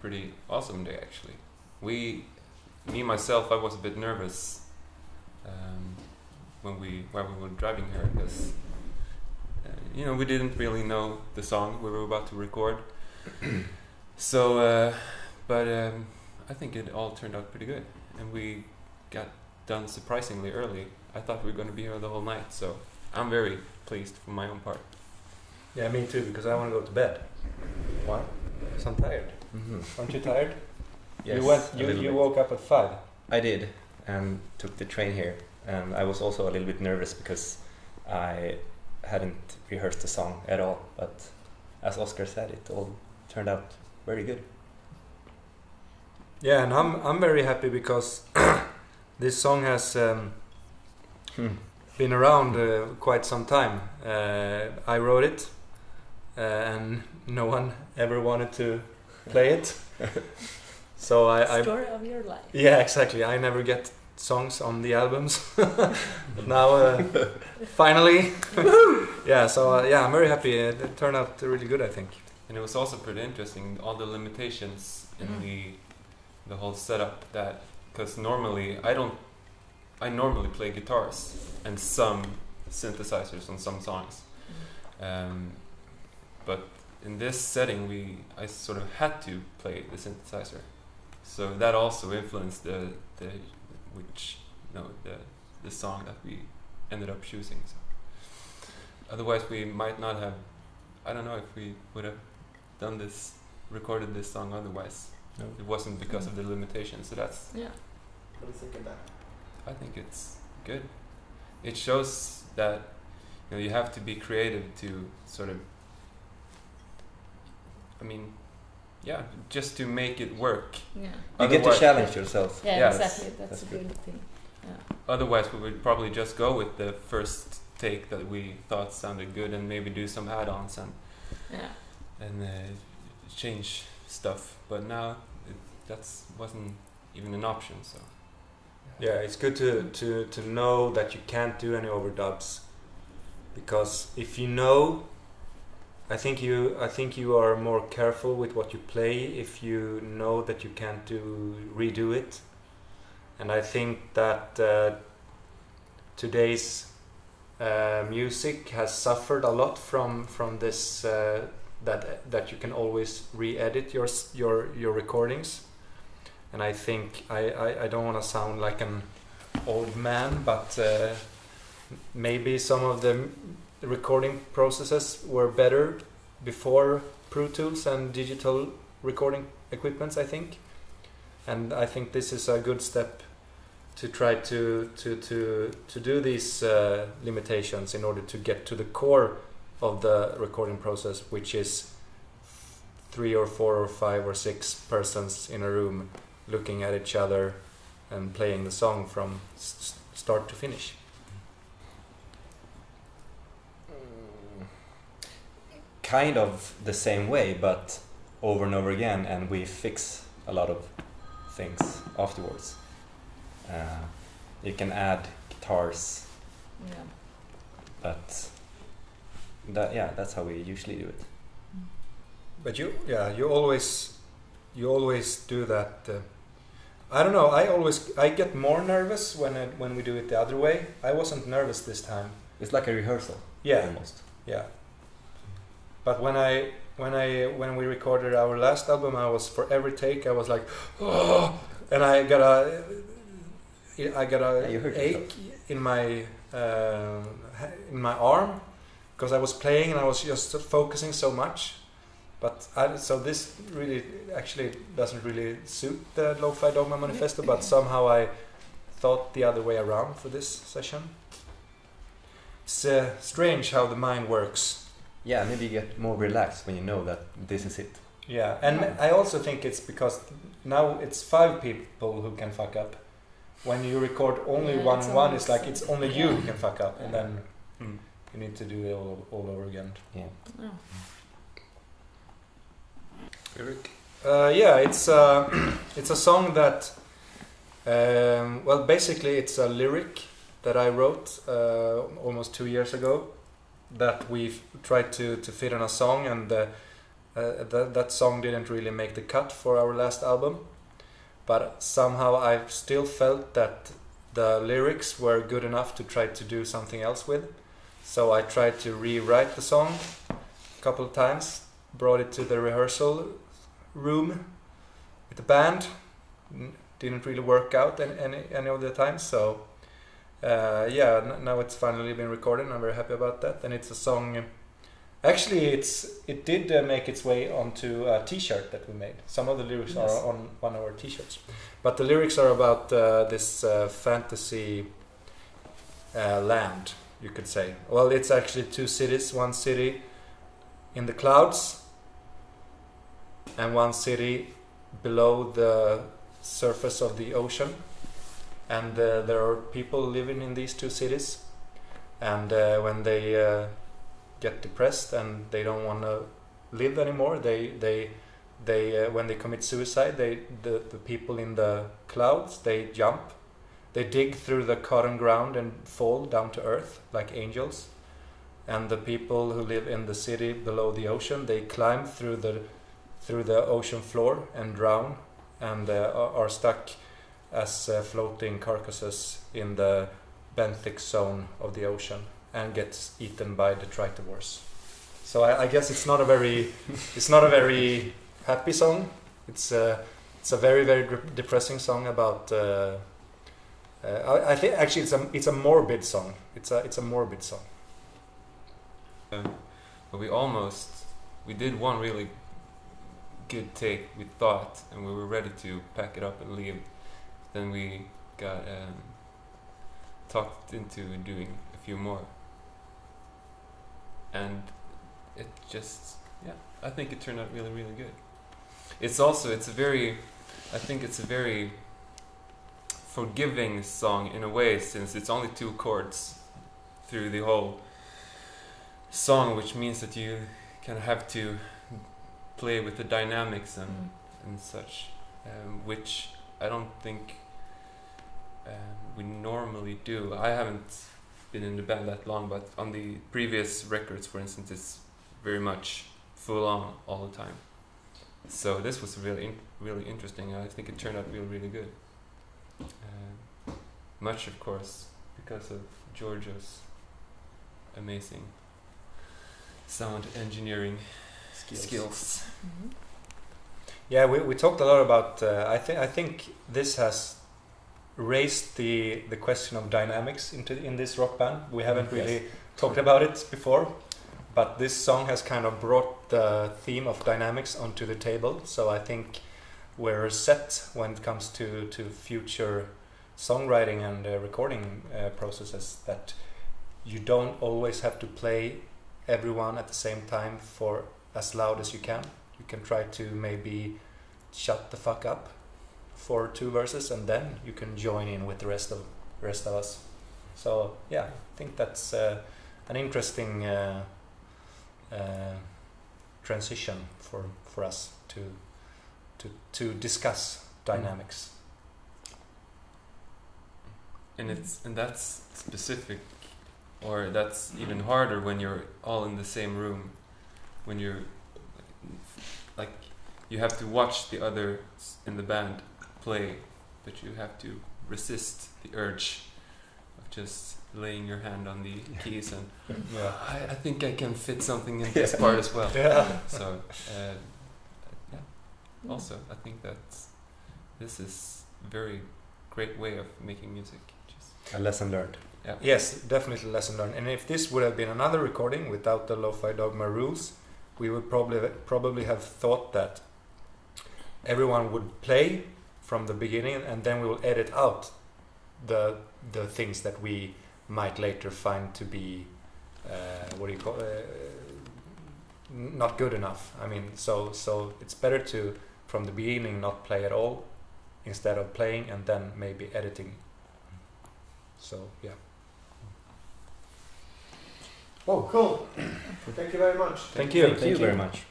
pretty awesome day actually. Me myself, I was a bit nervous when we were driving here because we didn't really know the song we were about to record. So, but I think it all turned out pretty good, and we got done surprisingly early. I thought we were going to be here the whole night, so I'm very pleased for my own part. Yeah, me too, because I want to go to bed. Why? Because I'm tired. Aren't you tired? Yes, you woke up at 5. I did, and took the train here. And I was also a little bit nervous because I hadn't rehearsed the song at all. But as Oscar said, it all turned out very good. Yeah, and I'm very happy because this song has been around quite some time. I wrote it, and no one ever wanted to play it. So I story of your life. Yeah, exactly. I never get songs on the albums. But now, finally, yeah. So I'm very happy. It turned out really good, I think. And it was also pretty interesting, all the limitations in the whole setup. That because normally I normally play guitars and some synthesizers on some songs, but in this setting I sort of had to play the synthesizer, so that also influenced the song that we ended up choosing. So otherwise we might not have. I don't know if we would have recorded this song otherwise. No. It wasn't because of the limitations. So that's. Yeah. What do you think of that? I think it's good. It shows that you have to be creative to sort of. I mean, yeah, just to make it work. Yeah. You get to challenge yourself. Yeah, exactly. That's a good thing. Yeah. Otherwise, we would probably just go with the first take that we thought sounded good, and maybe do some add-ons and change stuff. But now that wasn't even an option. So yeah, it's good to know that you can't do any overdubs, because if you know, I think you are more careful with what you play if you know that you can't redo it. And I think that today's music has suffered a lot from this, that you can always re-edit your recordings. And I think I don't want to sound like an old man, but maybe some of the recording processes were better before Pro Tools and digital recording equipments, I think. And I think this is a good step to try to do these limitations in order to get to the core of the recording process, which is 3 or 4 or 5 or 6 persons in a room looking at each other and playing the song from start to finish. Kind of the same way, but over and over again, and we fix a lot of things afterwards. You can add guitars, but that's how we usually do it. But you always do that. I don't know. I get more nervous when we do it the other way. I wasn't nervous this time. It's like a rehearsal. Yeah, almost. Yeah. But when we recorded our last album, I was, for every take I was like, oh, and I got a ache in my arm because I was playing and I was just focusing so much. But so this really actually doesn't really suit the Lofidogma manifesto, but somehow I thought the other way around for this session. It's strange how the mind works. Yeah, maybe you get more relaxed when you know that this is it. Yeah, and I also think it's because now it's 5 people who can fuck up. When you record only one, it's like it's only you who can fuck up, and then you need to do it all over again. Yeah. Oh. Eric? Yeah, it's a song that, well, basically it's a lyric that I wrote almost 2 years ago, that we've tried to fit in a song, and that song didn't really make the cut for our last album, but somehow I still felt that the lyrics were good enough to try to do something else with. So I tried to rewrite the song a couple of times, brought it to the rehearsal room with the band. Didn't really work out any of the time, so now it's finally been recorded and I'm very happy about that. And it's a song, actually it did make its way onto a t-shirt that we made. Some of the lyrics are on one of our t-shirts, but the lyrics are about this fantasy land, you could say. Well, it's actually two cities, one city in the clouds and one city below the surface of the ocean, and there are people living in these two cities, and when they get depressed and they don't want to live anymore, they when they commit suicide, the people in the clouds, they jump, they dig through the cotton ground and fall down to earth like angels, and the people who live in the city below the ocean, they climb through the ocean floor and drown, and are stuck as floating carcasses in the benthic zone of the ocean and gets eaten by detritivores. So I guess it's not a very happy song. It's a very, very depressing song about. I think actually it's a morbid song. It's a morbid song. But we did one really good take, we thought, and we were ready to pack it up and leave. Then we got talked into doing a few more, and it just, I think it turned out really, really good. I think it's a very forgiving song in a way, since it's only 2 chords through the whole song, which means that you kind of have to play with the dynamics and such, which I don't think we normally do. I haven't been in the band that long, but on the previous records, for instance, it's very much full on all the time. So this was really interesting. I think it turned out really, really good. Much, of course, because of Giorgio's amazing sound engineering skills. Mm-hmm. Yeah, we talked a lot about. I think this has raised the question of dynamics in this rock band. We haven't really talked about it before, but this song has kind of brought the theme of dynamics onto the table. So I think we're set when it comes to future songwriting and recording processes, that you don't always have to play everyone at the same time for as loud as you can. You can try to maybe shut the fuck up for 2 verses, and then you can join in with the rest of us. So yeah, I think that's an interesting transition for us to discuss dynamics. And that's specific, or that's even harder when you're all in the same room, when you're like, you have to watch the others in the band play, but you have to resist the urge of just laying your hand on the keys and I think I can fit something in this part as well. So also I think that this is a very great way of making music. A lesson learned. Yeah. Yes, definitely lesson learned. And if this would have been another recording without the Lofidogma rules, we would probably have thought that everyone would play from the beginning, and then we will edit out the things that we might later find to be not good enough. I mean, so it's better to from the beginning not play at all, instead of playing and then maybe editing. So yeah. Oh, cool. Thank you very much. Thank you. Thank you very much.